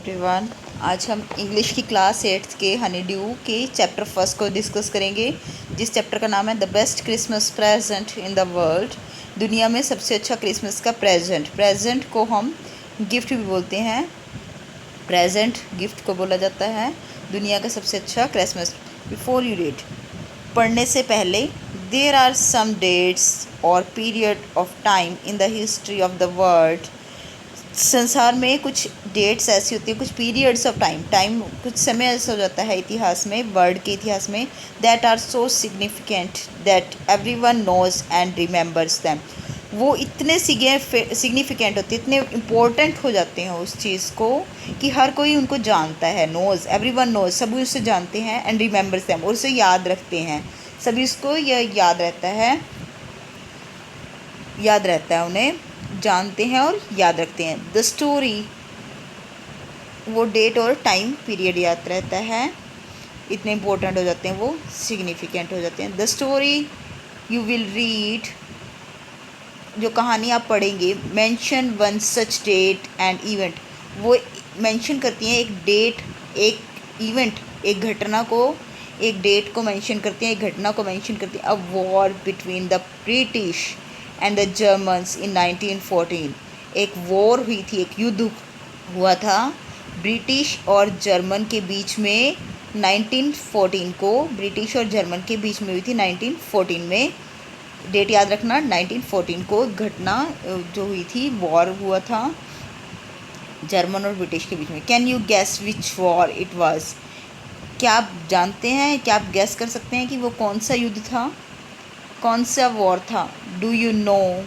Everyone. आज हम English की क्लास 8 के हनी ड्यू के चैप्टर फर्स्ट को डिस्कस करेंगे, जिस चैप्टर का नाम है the best Christmas present in the world. दुनिया में सबसे अच्छा क्रिसमस का प्रेजेंट को हम गिफ्ट भी बोलते हैं। प्रेजेंट गिफ्ट को बोला जाता है दुनिया का सबसे अच्छा क्रिसमस। बिफोर यू रीड, पढ़ने से पहले, देयर आर सम डेट्स और period of time in the history of the world. संसार में कुछ डेट्स ऐसी होती है, कुछ पीरियड्स ऑफ टाइम कुछ समय ऐसा हो जाता है इतिहास में, वर्ल्ड के इतिहास में, that are so significant that everyone knows and remembers them. वो इतने सिग्निफिकेंट होते, इतने इम्पोर्टेंट हो जाते हैं उस चीज़ को कि हर कोई उनको जानता है। नोज, एवरीवन नोज, सभी उसे जानते हैं, एंड रिमेंबर्स दैम, और उसे याद रखते हैं। सभी उसको यह याद रहता है उन्हें जानते हैं और याद रखते हैं। द स्टोरी, वो डेट और टाइम पीरियड याद रहता है, इतने इम्पोर्टेंट हो जाते हैं, वो सिग्निफिकेंट हो जाते हैं। The story you will read, जो कहानी आप पढ़ेंगे, mention one such date and event, वो मेंशन करती हैं एक डेट, एक इवेंट, एक घटना को, एक डेट को मेंशन करती हैं, एक घटना को मेंशन करती हैं। A war between the British and the Germans in 1914, एक वॉर हुई थी, एक युद्ध हुआ था ब्रिटिश और जर्मन के बीच में 1914 को, ब्रिटिश और जर्मन के बीच में हुई थी 1914 में। डेट याद रखना, 1914 को घटना जो हुई थी, वॉर हुआ था जर्मन और ब्रिटिश के बीच में। Can you gas which war it was? क्या आप जानते हैं, क्या आप गैस कर सकते हैं कि वो कौन सा युद्ध था, कौन सा वॉर था? डू यू नो,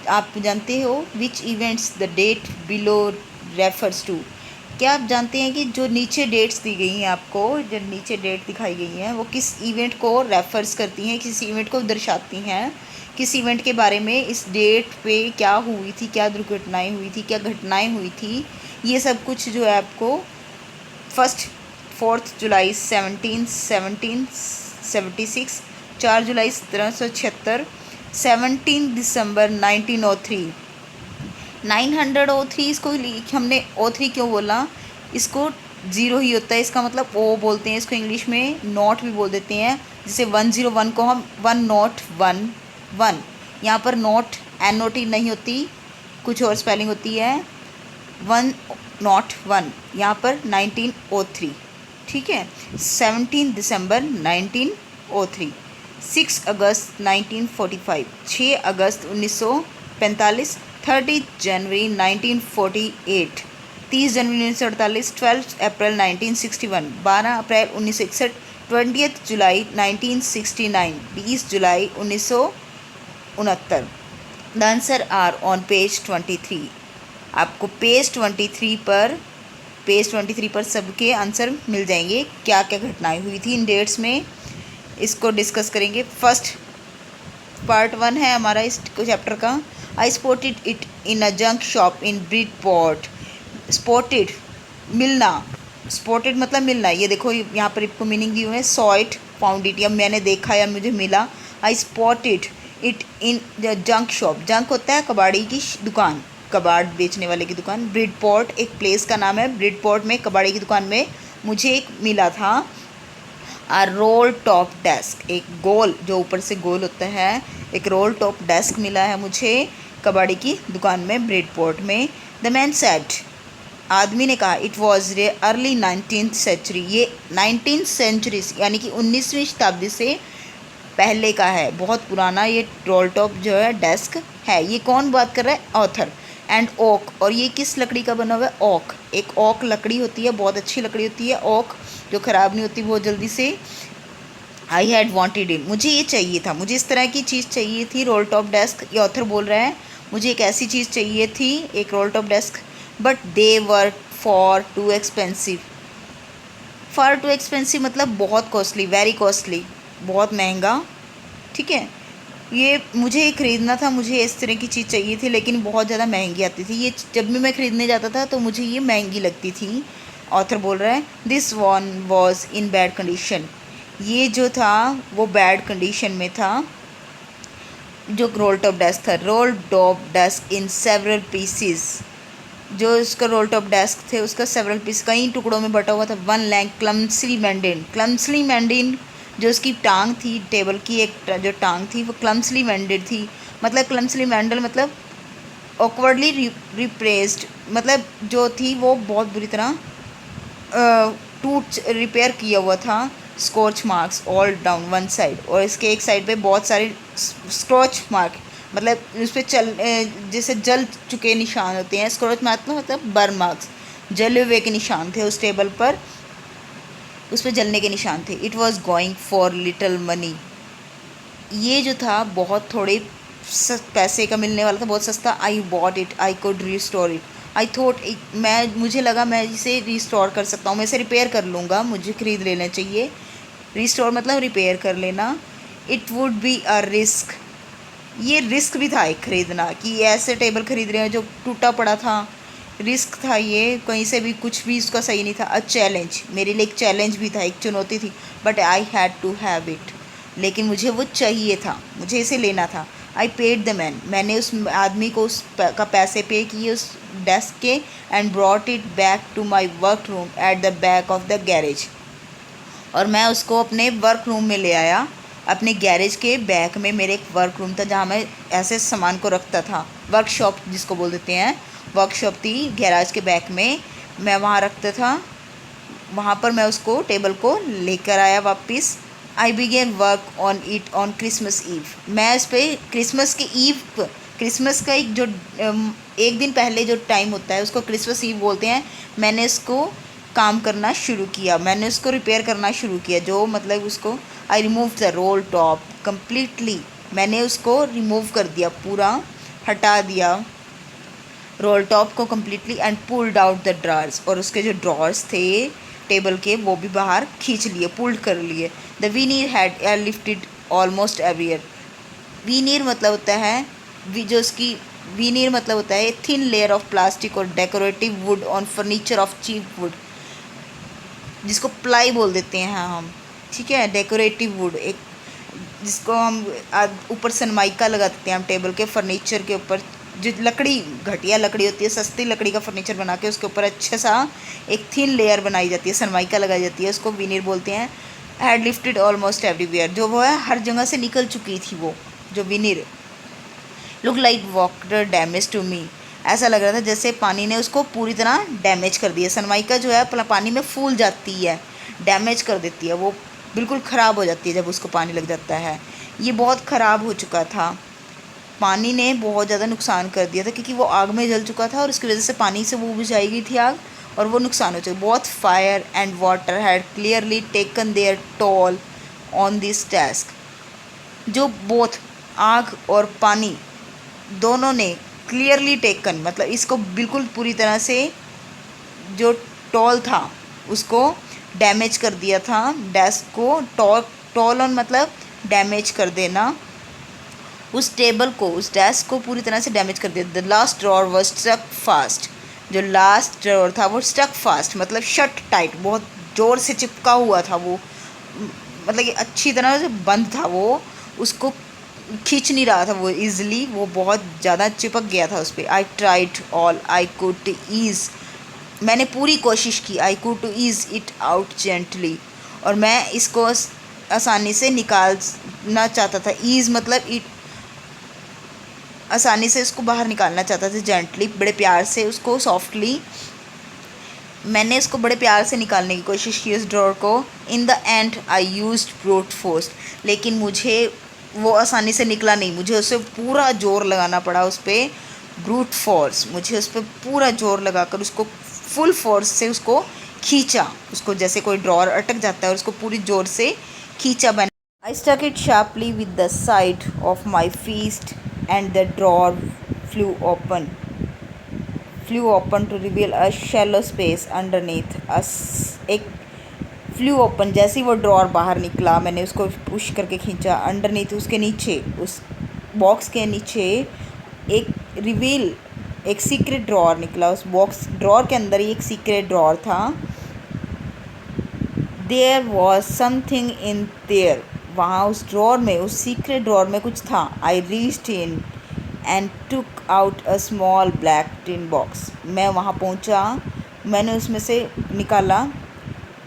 आप जानते हो? Which events the date below refers to, क्या आप जानते हैं कि जो नीचे डेट्स दी गई हैं आपको, जो नीचे डेट दिखाई गई हैं, वो किस इवेंट को रेफर्स करती हैं, किस इवेंट को दर्शाती हैं, किस इवेंट के बारे में, इस डेट पे क्या हुई थी, क्या दुर्घटनाएं हुई थी, क्या घटनाएं हुई थी, ये सब कुछ जो है आपको 4 जुलाई 1776, 4 जुलाई 1776, 17 दिसंबर 1903। 903 इसको हमने O3 क्यों बोला? इसको ज़ीरो ही होता है, इसका मतलब ओ बोलते हैं इसको, इंग्लिश में नॉट भी बोल देते हैं। जैसे 101 को हम 1011, यहाँ पर नॉट NOT नहीं होती, कुछ और स्पेलिंग होती है। 101 यहाँ पर 1903, ठीक है। 17 दिसंबर 1903, 6 अगस्त 1945, 6 अगस्त 1945, 30 जनवरी 1948, 30 जनवरी 1948, 12 अप्रैल 1961, 12 अप्रैल 1961, 20 जुलाई 1969, 20 जुलाई 1969। The answer are on page 23। आपको पेज 23 पर सबके आंसर मिल जाएंगे, क्या क्या घटनाएं हुई थी इन डेट्स में, इसको डिस्कस करेंगे। फर्स्ट पार्ट 1 है हमारा इस चैप्टर का। आई spotted it in a junk shop in Bridport. Spotted, मिलना, स्पॉटेड मतलब मिलना, ये देखो यहाँ पर इसको मीनिंग दी हुई है, सॉ इट, फाउंड इट, या मैंने देखा या मुझे मिला। आई spotted it in junk shop, junk होता है कबाड़ी की दुकान, कबाड़ बेचने वाले की दुकान। ब्रिडपोर्ट एक प्लेस का नाम है, ब्रिडपोर्ट में कबाड़ी की दुकान में मुझे एक मिला था। आ रोल टॉप डेस्क, एक गोल, जो ऊपर से गोल होता है, एक रोल टॉप डेस्क मिला है मुझे कबाड़ी की दुकान में, ब्रिडपोर्ट में। द मैन सेड, आदमी ने कहा, it was early 19th century, ये 19th सेंचुरी यानी कि 19वीं शताब्दी से पहले का है, बहुत पुराना ये रोल टॉप जो है डेस्क है। ये कौन बात कर रहा है? ऑथर। एंड ओक, और ये किस लकड़ी का बना हुआ है? ओक, एक ओक लकड़ी होती है, बहुत अच्छी लकड़ी होती है ओक, जो ख़राब नहीं होती बहुत जल्दी से। आई हैड वॉन्टेड इट, मुझे ये चाहिए था, मुझे इस तरह की चीज़ चाहिए थी, रोल टॉप डेस्क। ये ऑथर बोल रहा है, मुझे एक ऐसी चीज़ चाहिए थी, एक role top desk, but they were for too expensive. For too expensive मतलब बहुत कॉस्टली, वेरी कॉस्टली, बहुत महंगा, ठीक है। ये मुझे ख़रीदना था, मुझे इस तरह की चीज़ चाहिए थी, लेकिन बहुत ज़्यादा महंगी आती थी ये, जब भी मैं ख़रीदने जाता था तो मुझे ये महंगी लगती थी। ऑथर बोल रहा है, this one was in bad condition, ये जो था वो बैड कंडीशन में था, जो रोल टॉप डेस्क था। Roll top desk in several pieces, जो उसका रोल टॉप डेस्क थे उसका सेवरल पीस कई टुकड़ों में बटा हुआ था। वन लैंग क्लम्सली मैंडेड जो उसकी टांग थी, टेबल की एक जो टांग थी वो क्लम्सली मैंडेड थी। मतलब क्लम्सली मैंडल मतलब ऑकवर्डली रिप्रेस्ड, मतलब जो थी वो बहुत बुरी तरह टूट रिपेयर किया हुआ था। Scorch marks all down one side, और इसके एक साइड पे बहुत सारे स्क्रॉच मार्क, मतलब उस पर जैसे जल चुके निशान होते हैं। स्क्रॉच मार्क मतलब बर्न मार्क्स, जले हुए के निशान थे उस टेबल पर, उस पर जलने के निशान थे। It was going for little money, ये जो था बहुत थोड़े पैसे का मिलने वाला था, बहुत सस्ता। I bought it, I could restore it, I thought, मुझे लगा मैं इसे रिस्टोर कर सकता हूँ, मैं इसे रिपेयर कर लूँगा, मुझे ख़रीद लेना चाहिए। रिस्टोर मतलब रिपेयर कर लेना। It would be a risk, ये रिस्क भी था एक ख़रीदना, कि ऐसे टेबल ख़रीद रहे हैं जो टूटा पड़ा था। रिस्क था ये, कहीं से भी कुछ भी उसका सही नहीं था। अ चैलेंज, मेरे लिए एक चैलेंज भी था, एक चुनौती थी। But I had to have it, लेकिन मुझे वो चाहिए था, मुझे इसे लेना था। आई पेड द मैन, मैंने उस आदमी को का पैसे पे किए उस डेस्क के। And brought it back to my work room at the back of the garage, और मैं उसको अपने वर्क रूम में ले आया। अपने गैरेज के बैक में मेरे एक वर्क रूम था जहाँ मैं ऐसे सामान को रखता था, वर्कशॉप जिसको बोल देते हैं, वर्कशॉप थी गैराज के बैक में, मैं वहाँ रखता था। वहाँ पर मैं उसको टेबल को लेकर आया वापस। I began work on it on Christmas Eve, मैं इस पर क्रिसमस के ईव, क्रिसमस का एक जो एक दिन पहले जो टाइम होता है उसको क्रिसमस ईव बोलते हैं। मैंने इसको काम करना शुरू किया, मैंने उसको रिपेयर करना शुरू किया, जो मतलब उसको I remove the role top completely, मैंने उसको रिमूव कर दिया, पूरा हटा दिया रोल टॉप को completely. And pulled out the drawers, और उसके जो ड्रॉर्स थे टेबल के वो भी बाहर खींच लिए, पुल्ड कर लिए। The veneer had air lifted almost everywhere, veneer मतलब होता है जो उसकी वीनीर मतलब होता है थिन लेयर ऑफ प्लास्टिक और decorative wood on furniture of cheap wood, जिसको प्लाई बोल देते हैं हम, ठीक है। डेकोरेटिव वुड एक जिसको हम ऊपर सनमाइका लगा देते हैं हम टेबल के फर्नीचर के ऊपर, जो लकड़ी घटिया लकड़ी होती है, सस्ती लकड़ी का फर्नीचर बना के उसके ऊपर अच्छा सा एक थिन लेयर बनाई जाती है, सनमाइका लगाई जाती है, उसको विनीर बोलते हैं। हैड लिफ्टेड ऑलमोस्ट एवरीवेयर, जो वो है हर जगह से निकल चुकी थी वो जो veneer. Look like water damage to me, ऐसा लग रहा था जैसे पानी ने उसको पूरी तरह डैमेज कर दिया। सनमाइका जो है पानी में फूल जाती है, डैमेज कर देती है, वो बिल्कुल ख़राब हो जाती है जब उसको पानी लग जाता है। ये बहुत ख़राब हो चुका था, पानी ने बहुत ज़्यादा नुकसान कर दिया था, क्योंकि वो आग में जल चुका था और उसकी वजह से पानी से वो बुझाई गई थी आग, और वो नुकसान हो चुका। बहुत fire and water had clearly taken their toll on this task, जो बोथ आग और पानी दोनों ने क्लियरली टेकन मतलब इसको बिल्कुल पूरी तरह से जो टॉल था उसको डैमेज कर दिया था, डेस्क को टॉल ऑन मतलब डैमेज कर देना, उस टेबल को उस डेस्क को पूरी तरह से डैमेज कर दिया। The last drawer was stuck fast, जो लास्ट ड्रॉर था वो स्टक फास्ट मतलब शट टाइट, बहुत ज़ोर से चिपका हुआ था वो, मतलब कि अच्छी तरह से बंद था वो, उसको खींच नहीं रहा था वो ईज़िली, वो बहुत ज़्यादा चिपक गया था उस पर। I tried all I could to ease, मैंने पूरी कोशिश की, I could to ease it out gently, और मैं इसको आसानी से निकालना चाहता था। ईज़ मतलब इट, आसानी से इसको बाहर निकालना चाहता था, जेंटली बड़े प्यार से उसको सॉफ्टली, मैंने इसको बड़े प्यार से निकालने की कोशिश की उस ड्रॉर को। In the and I used brute force, लेकिन मुझे वो आसानी से निकला नहीं, मुझे उसे पूरा ज़ोर लगाना पड़ा उस पर, ब्रूट फोर्स, मुझे उस पर पूरा ज़ोर लगाकर उसको फुल फोर्स से उसको खींचा, उसको जैसे कोई ड्रॉर अटक जाता है और उसको पूरी ज़ोर से खींचा मैंने। I stuck it sharply with the side of my fist and the drawer flew open to reveal a shallow space underneath us। एक फ्लू ओपन, जैसे ही वो ड्रॉर बाहर निकला मैंने उसको पुश करके खींचा, अंडरनीथ उसके नीचे, उस बॉक्स के नीचे एक रिवील, एक सीक्रेट ड्रॉर निकला। उस बॉक्स ड्रॉर के अंदर ही एक सीक्रेट ड्रॉर था। There was something in there, वहाँ उस ड्रॉर में, उस सीक्रेट ड्रॉर में कुछ था। I reached in and took out a small black tin box. मैं वहाँ पहुँचा, मैंने उसमें से निकाला,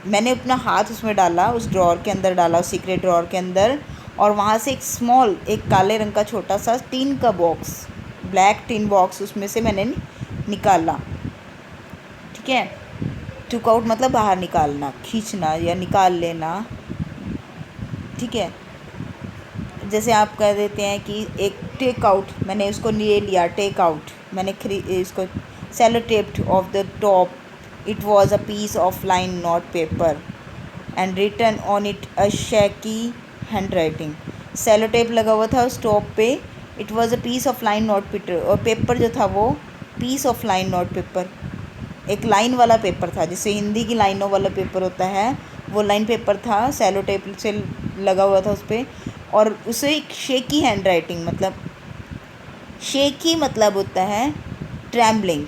मैंने अपना हाथ उसमें डाला, उस ड्रॉअर के अंदर डाला, उस सीक्रेट ड्रॉअर के अंदर, और वहाँ से एक काले रंग का छोटा सा टिन का बॉक्स, ब्लैक टिन बॉक्स, उसमें से मैंने निकाला। ठीक है, टुक आउट मतलब बाहर निकालना, खींचना या निकाल लेना। ठीक है, जैसे आप कह देते हैं कि एक टेक आउट, मैंने उसको ले लिया, टेक आउट, मैंने इसको sellotaped off the top, it was a piece of line note paper and written on it a shaky hand writing. Sellotape लगा हुआ था उस टॉप पे, it was a piece of line note paper, और paper जो था वो piece of line note paper, एक लाइन वाला पेपर था, जैसे हिंदी की लाइनों वाला पेपर होता है, वो लाइन पेपर था, सेलो टेप से लगा हुआ था उस पर। और उसे एक शेकी हैंड राइटिंग, मतलब शेकी मतलब होता है ट्रैम्बलिंग,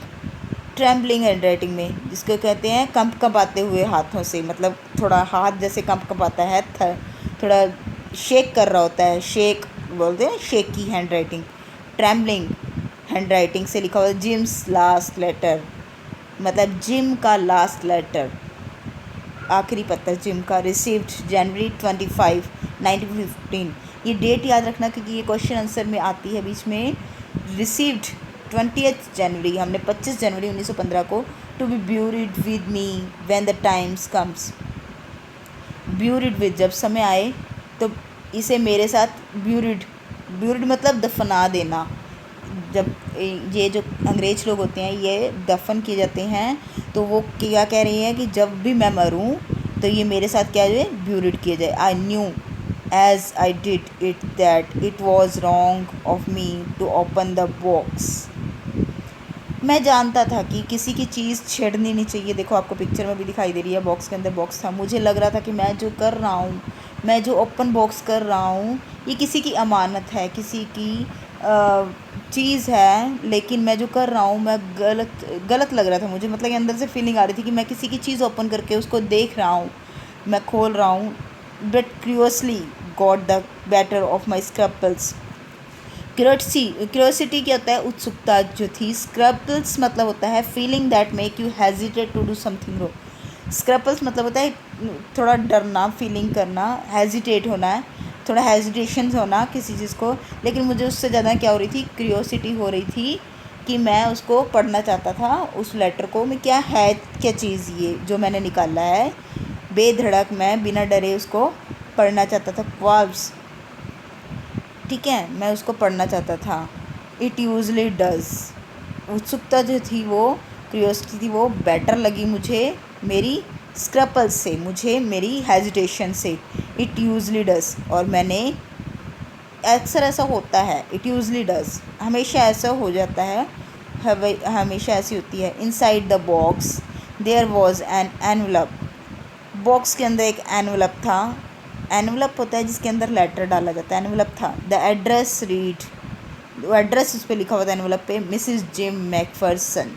ट्रैम्बलिंग हैंड राइटिंग में, जिसको कहते हैं कंप कंपाते हुए हाथों से, मतलब थोड़ा हाथ जैसे कंप कंपाता है, थोड़ा शेक कर रहा होता है, शेक बोलते हैं, shaky hand writing. Trembling hand writing से लिखा हुआ है जिम्स लास्ट लेटर, मतलब जिम का लास्ट लेटर, आखिरी पत्र जिम का, रिसीव्ड जनवरी 25, 1915। ये डेट याद रखना क्योंकि ये क्वेश्चन आंसर में आती है बीच में। रिसीव्ड 20 जनवरी, हमने 25 जनवरी 1915 को, to be buried with me when the times comes. Buried with, जब समय आए तो इसे मेरे साथ, ब्यूरिड, ब्यूरिड मतलब दफना देना, जब ये जो अंग्रेज़ लोग होते हैं ये दफन किए जाते हैं, तो वो क्या कह रही है कि जब भी मैं मरूं तो ये मेरे साथ क्या है, ब्यूरिड किया जाए। I knew as I did it that it was wrong of me to open the box. मैं जानता था कि किसी की चीज़ छेड़नी नहीं चाहिए। देखो आपको पिक्चर में भी दिखाई दे रही है, बॉक्स के अंदर बॉक्स था, मुझे लग रहा था कि मैं जो कर रहा हूँ, मैं जो ओपन बॉक्स कर रहा हूँ, ये किसी की अमानत है, किसी की चीज़ है, लेकिन मैं जो कर रहा हूँ मैं गलत लग रहा था मुझे, मतलब अंदर से फीलिंग आ रही थी कि मैं किसी की चीज़ ओपन करके उसको देख रहा हूँ, मैं खोल रहा हूँ। But curiously got the better of my scruples. Curiosity क्या होता है, उत्सुकता जो थी। स्क्रैपल्स मतलब होता है feeling that make you hesitate to do something रो। स्क्रैपल्स मतलब होता है थोड़ा डरना, फीलिंग करना, हेजिटेट होना है, थोड़ा हेजिटेशन होना किसी चीज़ को। लेकिन मुझे उससे ज़्यादा क्या हो रही थी, क्यूरियोसिटी हो रही थी कि मैं उसको पढ़ना चाहता था, उस लेटर को, मैं क्या है, क्या चीज़ ये जो मैंने निकाला है, बेधड़क मैं बिना डरे उसको पढ़ना चाहता था। क्वाल्व्स, ठीक है, मैं उसको पढ़ना चाहता था। इट यूजली डज़, उत्सुकता जो थी वो, क्यूरियोसिटी थी वो बेटर लगी मुझे मेरी स्क्रैपल्स से, मुझे मेरी हेजिटेशन से। इट यूजली डज़, और मैंने, अक्सर ऐसा होता है, इट यूजली डज़ हमेशा ऐसा हो जाता है, हमेशा ऐसी होती है। Inside the box there was an envelope, box के अंदर एक एनवलप था। एनवलप होता है जिसके अंदर लेटर डाला जाता है, एनवलप था। द एड्रेस रीड, एड्रेस उस पर लिखा हुआ था एनवलप पे, Mrs Jim McPherson,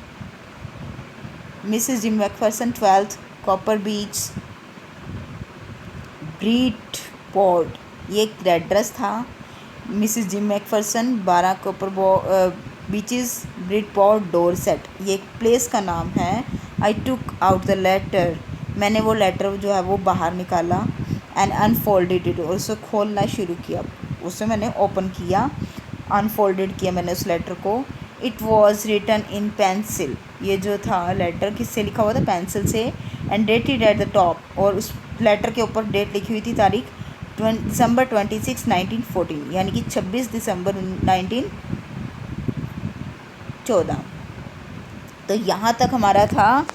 Mrs Jim McPherson, 12th Copper Beach, Bridport, ये एक एड्रेस था। Mrs Jim McPherson, 12 Copper Beeches, Bridport, Dorset, ये एक प्लेस का नाम है। I took out the letter, मैंने वो लेटर जो है वो बाहर निकाला। एंड अनफोल्डेड इट, और उसे खोलना शुरू किया, उसे मैंने ओपन किया, अनफोल्डेड किया मैंने उस लेटर को। It was written in pencil, ये जो था लेटर किससे लिखा हुआ था, पेंसिल से। And dated at the top, और उस लेटर के ऊपर डेट लिखी हुई थी, तारीख दिसंबर 26, 1914, यानी कि 26 दिसंबर 1914। तो यहाँ तक हमारा था